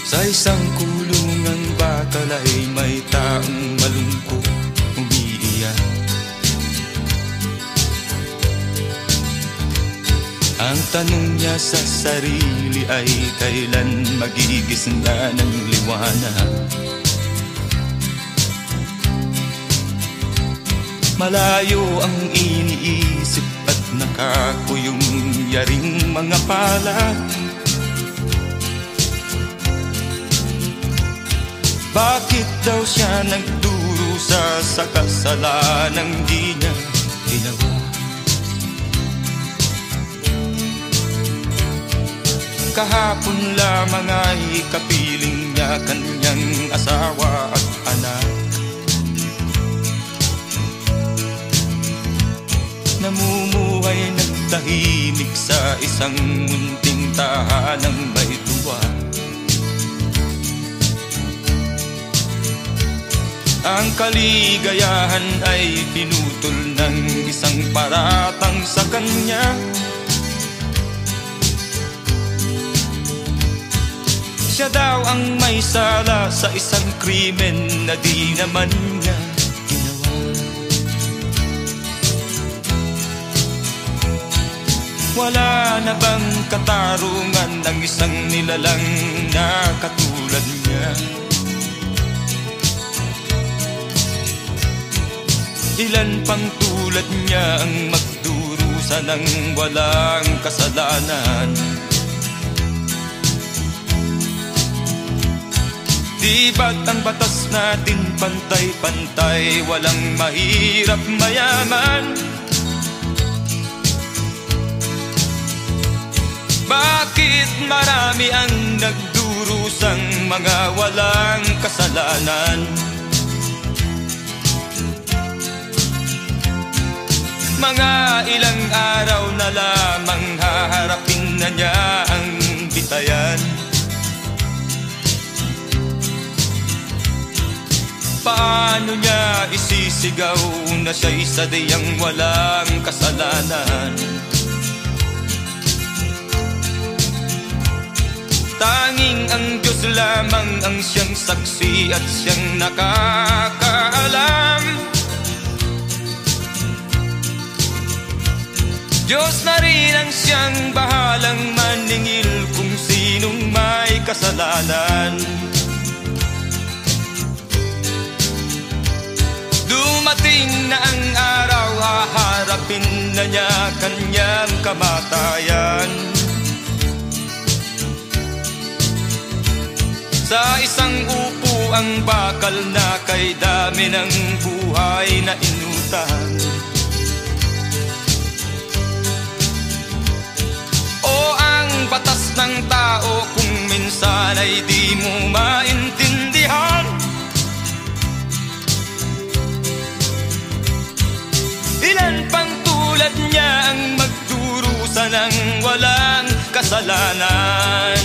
Sa isang kulungang bakal ay may taong malungkot umiiyak. Ang tanong niya sa sarili ay kailan magigising na ng liwanag. Malayo ang iniisip at nakakuyong yaring mga palad. Bakit daw siya nagdurusa sa kasalanang di niya ginawa? Kahapon lamang ay kapiling niya kanyang asawa at anak. Namumuhay nagtahimik sa isang munting tahanang may tuwa. Ang kaligayahan ay pinutol ng isang paratang sa kanya. Siya daw ang may sala sa isang krimen na di naman niya ginawa. Wala na bang katarungan ng isang nilalang na katulad niya? Ilan pang tulad niya ang magdurusa ng walang kasalanan? Di ba't ang batas natin pantay-pantay, walang mahirap mayaman? Bakit marami ang nagdurusang mga walang kasalanan? Mga ilang araw na lamang haharapin na niya ang bitayan. Paano niya isisigaw na siya'y sadyang walang kasalanan? Tanging ang Diyos lamang ang siyang saksi at siyang nakakaalam. Diyos na rin ang siyang bahalang maningil kung sinong may kasalanan. Dumating na ang araw, haharapin na niya kanyang kamatayan. Sa isang upuang bakal na kay dami ng buhay na inutang. Batas ng tao kung minsan ay di mo maintindihan. Ilan pang tulad niya ang magdurusa ng walang kasalanan?